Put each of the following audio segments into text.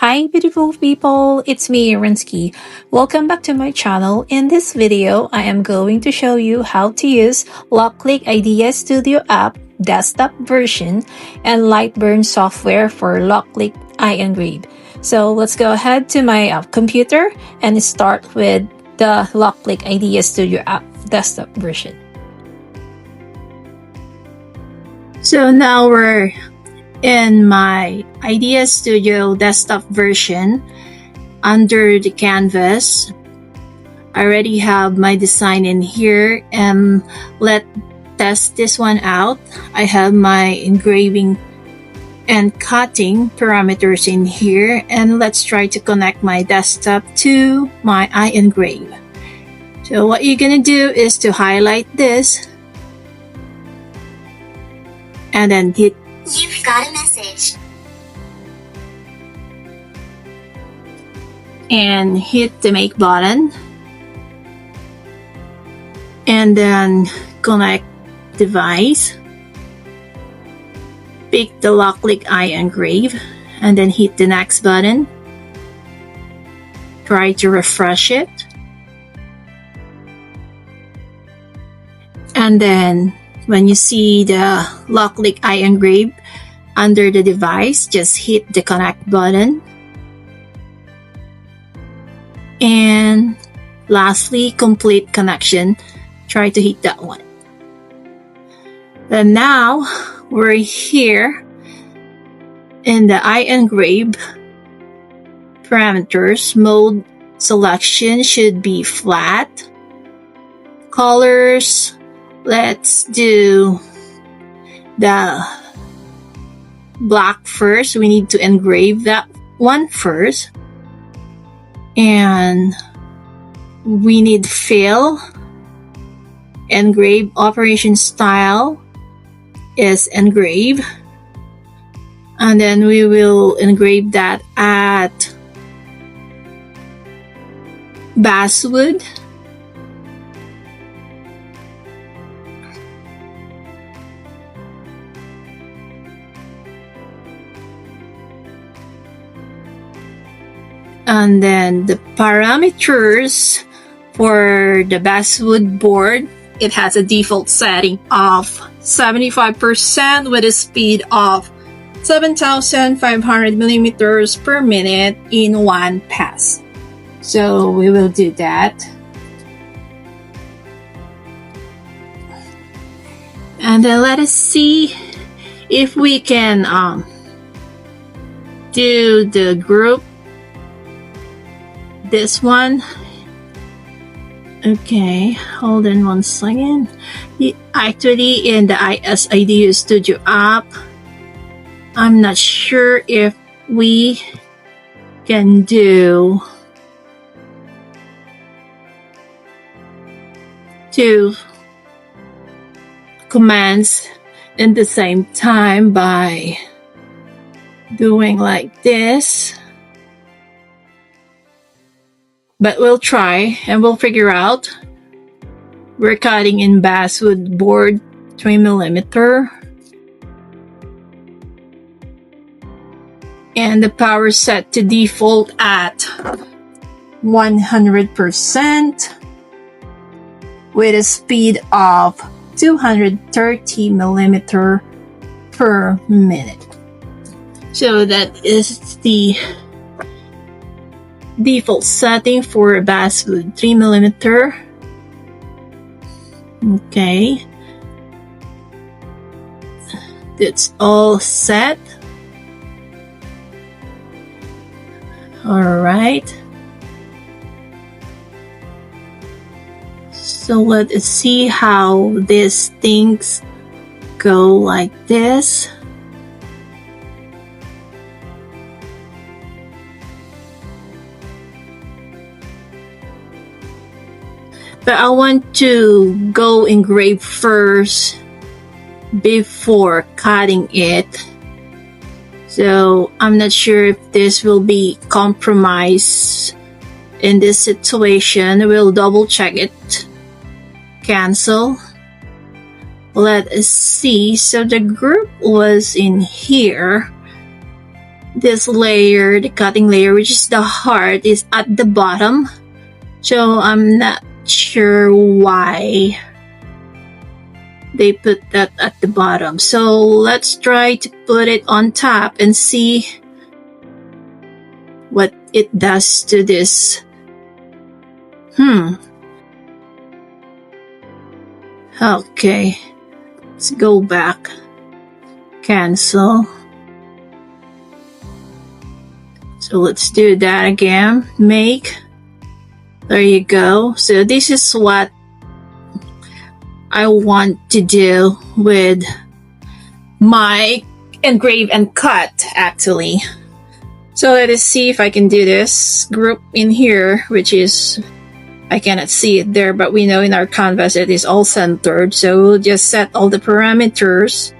Hi beautiful people, it's me Rinsky. Welcome back to my channel. In this video, I am going to show you how to use LOKLiK IdeaStudio app desktop version and Lightburn software for LOKLiK iEngrave. So let's go ahead to my computer and start with the LOKLiK IdeaStudio app desktop version. So now we're in my IdeaStudio desktop version. Under the canvas, I already have my design in here, and let's test this one out. I have my engraving and cutting parameters in here, and let's try to connect my desktop to my iEngrave. So what you're gonna do is to highlight this and then hit "You've got a message." and hit the make button, and then connect device, pick the LOKLiK iEngrave, and then hit the next button. Try to refresh it, and then when you see the LOKLiK iEngrave under the device, just hit the connect button. And lastly, complete connection. Try to hit that one. And now we're here in the iEngrave parameters. Mode selection should be flat. Colors, let's do the black first. We need to engrave that one first. And we need fill. Engrave operation style is engrave. And then we will engrave that at basswood. And then the parameters for the basswood board, it has a default setting of 75% with a speed of 7,500 millimeters per minute in one pass. So we will do that. And then let us see if we can do the group. This one. Okay, hold on one second. Actually, in the IdeaStudio app, I'm not sure if we can do two commands in the same time by doing like this. But we'll try and we'll figure out. We're cutting in basswood board 3mm. And the power set to default at 100% with a speed of 230 mm per minute. So that is the default setting for basswood 3mm. Okay, that's all set. All right, so let's see how these things go like this. But I want to go engrave first before cutting it. So I'm not sure if this will be compromised in this situation. We'll double check it. Cancel. Let us see. So the group was in here. this layer, the cutting layer, which is the heart, is at the bottom. So I'm not sure why they put that at the bottom. So let's try to put it on top and see what it does to this. Okay, let's go back. Cancel. So let's do that again. Make. There you go. So this is what I want to do with my engrave and cut, actually. So let us see if I can do this group in here, which is, I cannot see it there, but we know in our canvas it is all centered. So we'll just set all the parameters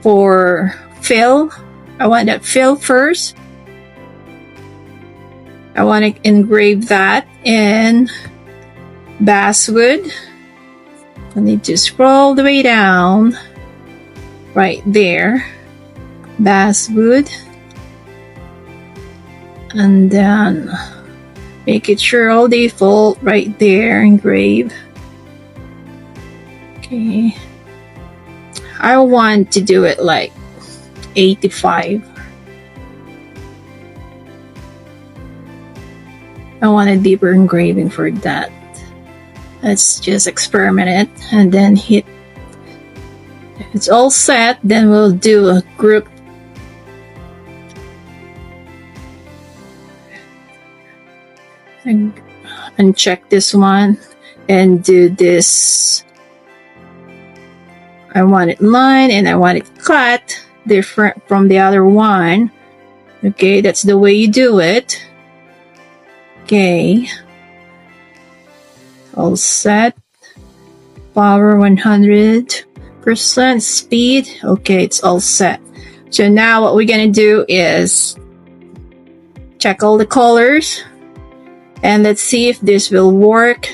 for fill. I want that fill first. I want to engrave that in basswood. I need to scroll the way down right there, basswood, and then make it sure all default right there, engrave. Okay, I want to do it like 85. I want a deeper engraving for that. Let's just experiment it and then hit. If it's all set, then we'll do a group. And check this one and do this. I want it line and I want it cut different from the other one. Okay, that's the way you do it. Okay, all set. Power 100%, speed. Okay, it's all set. So now what we're gonna do is check all the colors and let's see if this will work.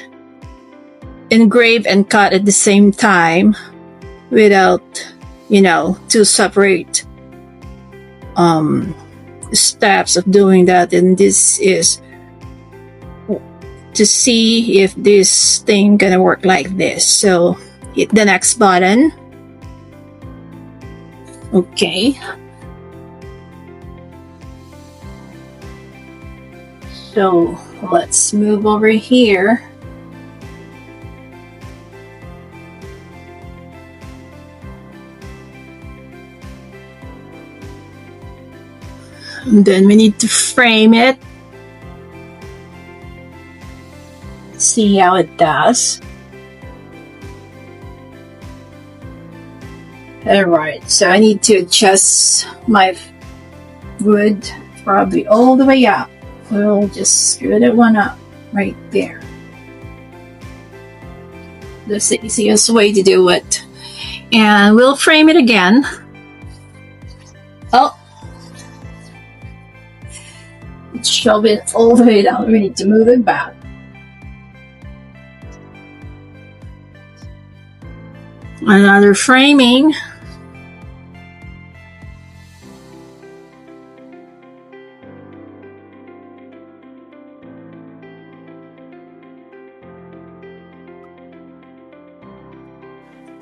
Engrave and cut at the same time without, two separate steps of doing that. And this is to see if this thing gonna work like this. So hit the next button. Okay, so let's move over here. And then we need to frame it. See how it does. Alright, so I need to adjust my wood probably all the way up. We'll just screw that one up right there. That's the easiest way to do it. And we'll frame it again. Oh, shove it all the way down. We need to move it back. Another framing.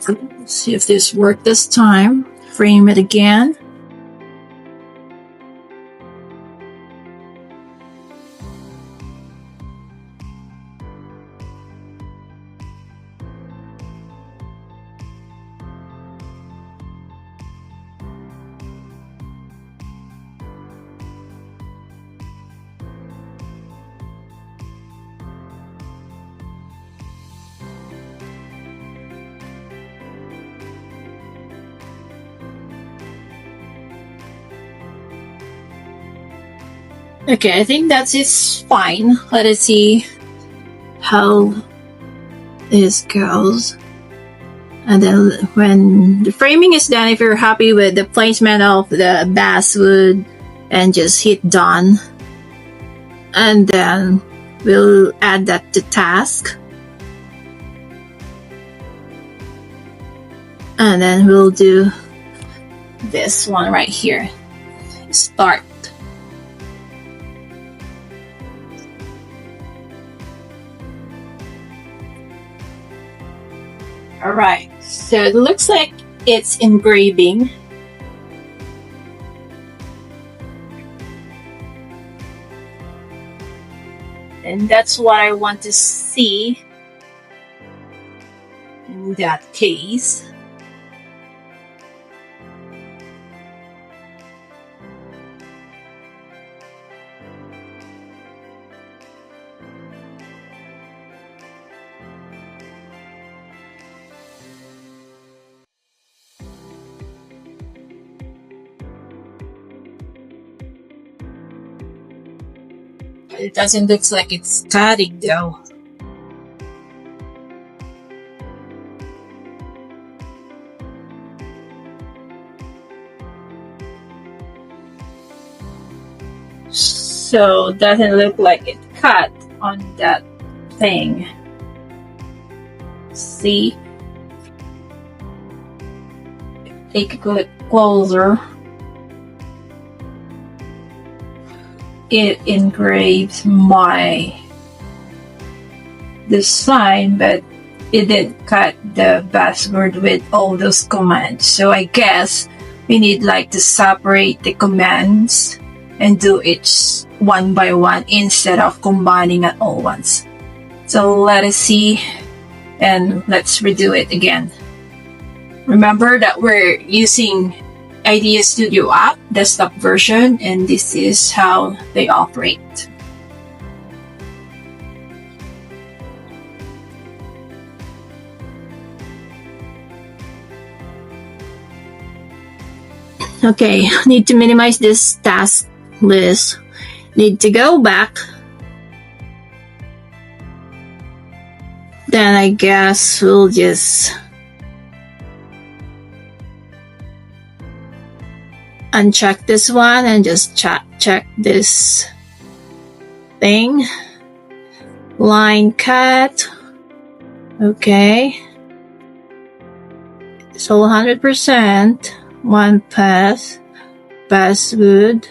Let's see if this worked this time. Frame it again. Okay, I think that is fine. Let us see how this goes. And then when the framing is done, if you're happy with the placement of the basswood, and just hit done. And then we'll add that to task. And then we'll do this one right here. start. Alright, so it looks like it's engraving. And that's what I want to see in that case. It doesn't look like it's cutting though. So doesn't look like it cut on that thing. See? Take a look closer. It engraves my design, but it didn't cut the password with all those commands. So I guess we need like to separate the commands and do it one by one instead of combining at all once. So let us see, and let's redo it again. Remember that we're using IdeaStudio app, desktop version, and this is how they operate. Okay, need to minimize this task list. Need to go back. Then I guess we'll just uncheck this one and just check this thing. Line cut. Okay. So 100%. One pass. Password.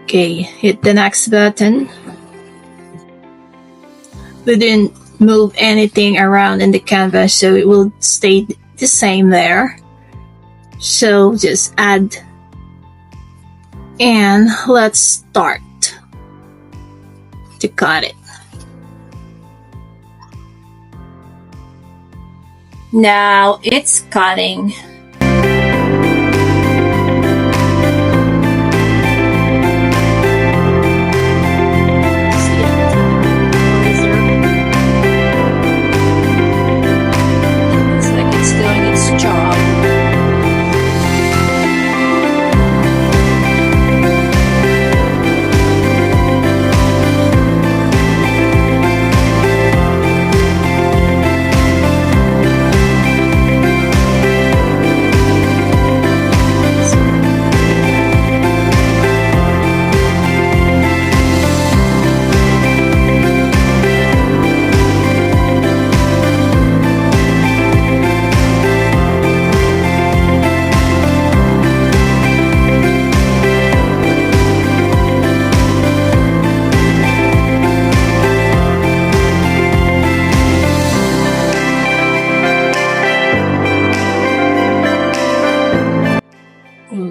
Okay, hit the next button. We didn't move anything around in the canvas, so it will stay the same there. So just add, and let's start to cut it. Now it's cutting.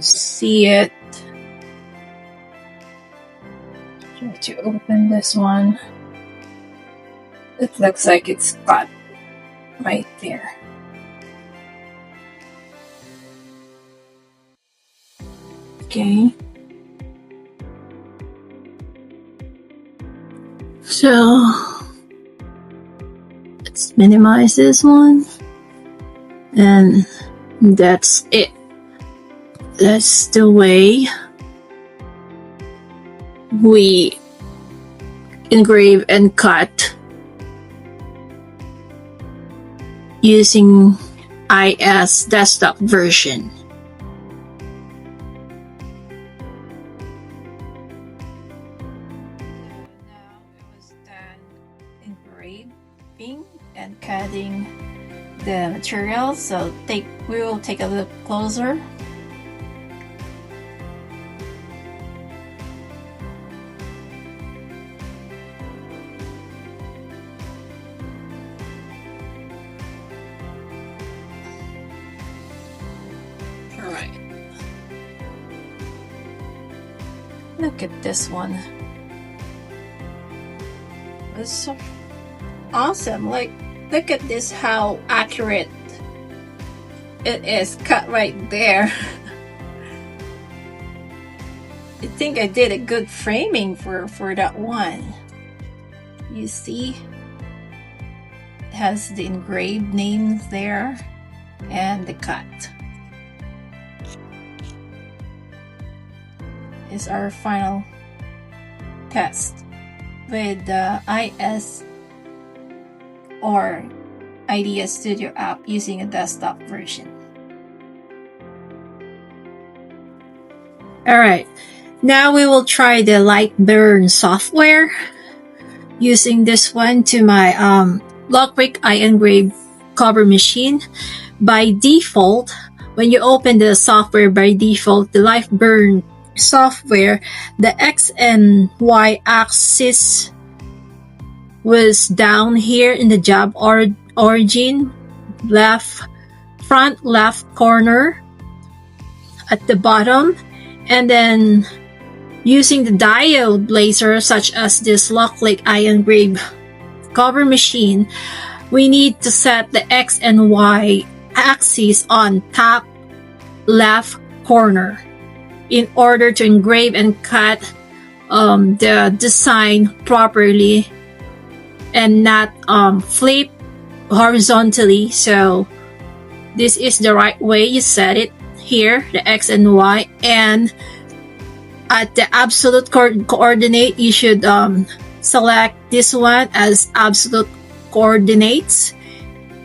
See it. Try to open this one. It looks like it's cut right there. Okay. So let's minimize this one, and that's it. That's the way we engrave and cut using IS desktop version. Now it was done engraving and cutting the material. So we will take a look closer. Look at this one. It's so awesome. Like, look at this, how accurate it is, cut right there. I think I did a good framing for that one. You see, it has the engraved names there and the cut. Is our final test with the IdeaStudio app using a desktop version. Alright, now we will try the Lightburn software using this one to my LOKLiK iEngrave cover machine. By default, when you open the software, by default, the Lightburn software, the X and Y axis was down here in the job origin, front left corner at the bottom, and then using the diode laser such as this LOKLiK iEngrave cover machine, we need to set the X and Y axis on top left corner in order to engrave and cut the design properly and not flip horizontally. So this is the right way you set it here, the X and Y, and at the absolute coordinate you should select this one as absolute coordinates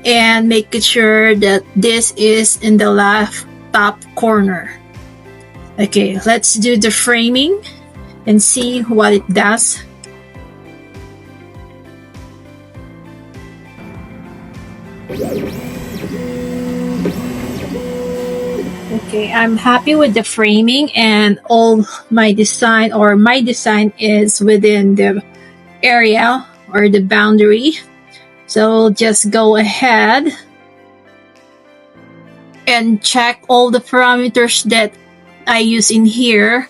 and make sure that this is in the left top corner. Okay, let's do the framing and see what it does. Okay, I'm happy with the framing and all my design, or my design is within the area or the boundary. So just go ahead and check all the parameters that I use in here.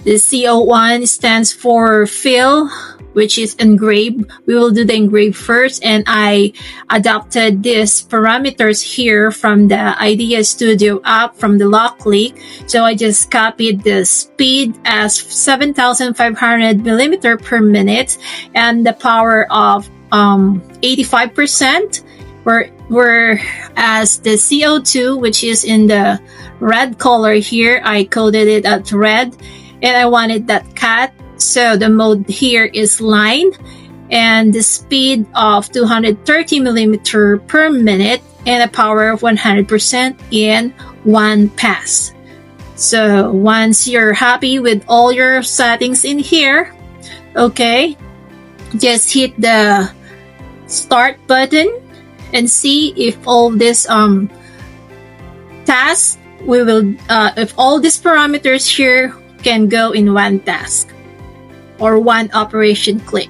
The CO1 stands for fill, which is engrave. We will do the engrave first, and I adopted these parameters here from the IdeaStudio app from the LOKLiK. So I just copied the speed as 7,500 millimeter per minute and the power of 85%, whereas the CO2, which is in the red color here, I coded it at red, and I wanted that cut. So the mode here is line, and the speed of 230 millimeter per minute and a power of 100% in one pass. So once you're happy with all your settings in here, okay, just hit the start button and see if all this tasks if all these parameters here can go in one task or one operation click.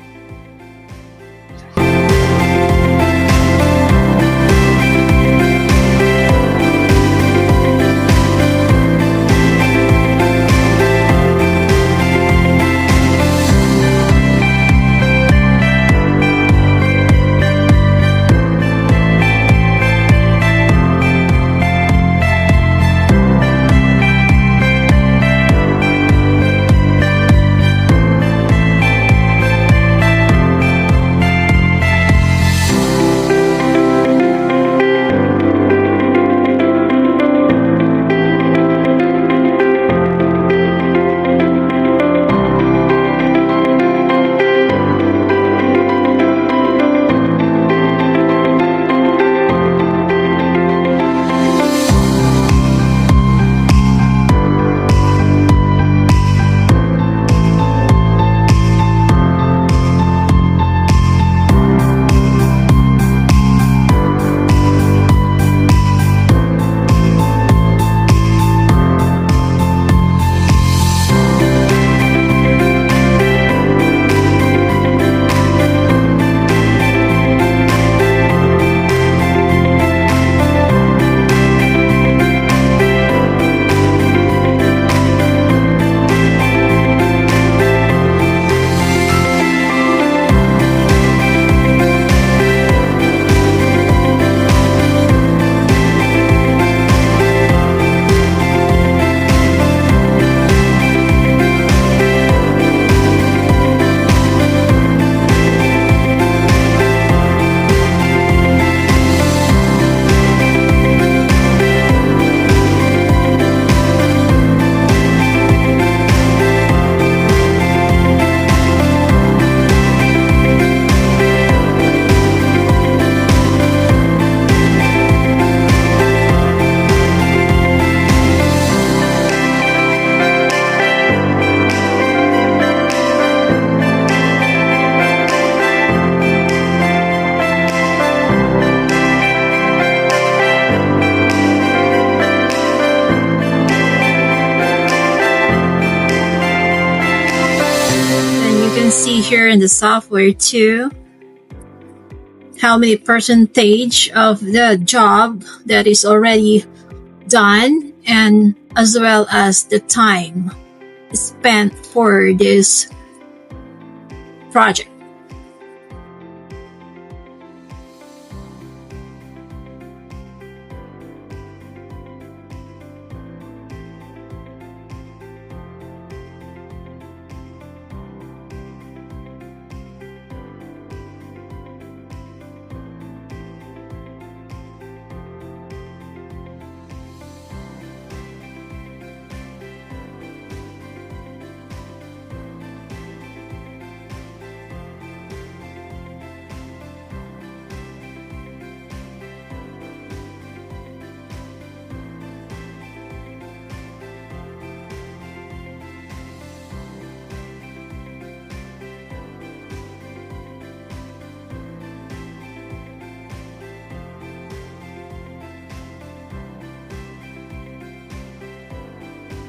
see here in the software too how many percentage of the job that is already done, and as well as the time spent for this project.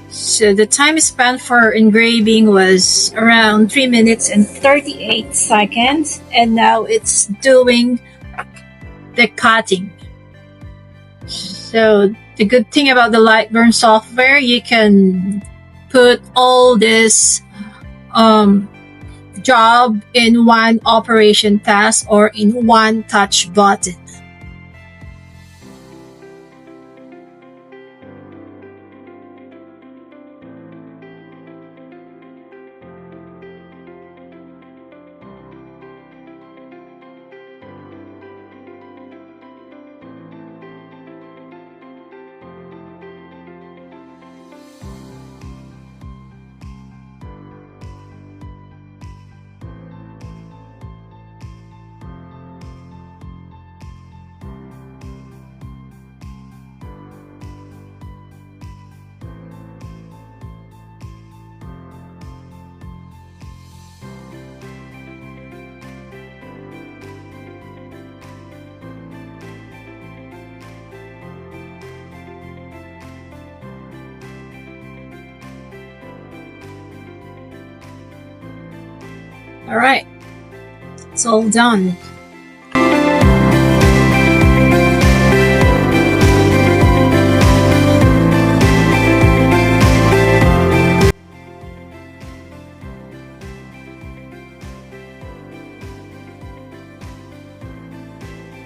So the time spent for engraving was around 3 minutes and 38 seconds, and now it's doing the cutting. So the good thing about the Lightburn software, you can put all this job in one operation task or in one touch button. All right, it's all done.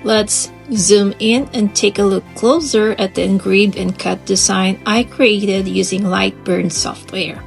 Let's zoom in and take a look closer at the engrave and cut design I created using Lightburn software.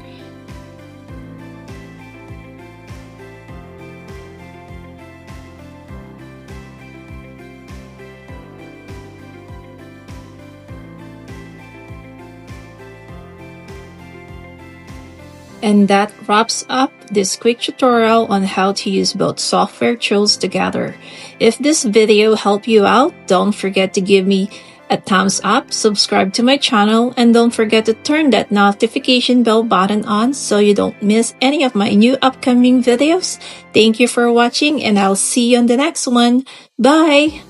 And that wraps up this quick tutorial on how to use both software tools together. If this video helped you out, don't forget to give me a thumbs up, subscribe to my channel, and don't forget to turn that notification bell button on so you don't miss any of my new upcoming videos. Thank you for watching, and I'll see you on the next one. Bye!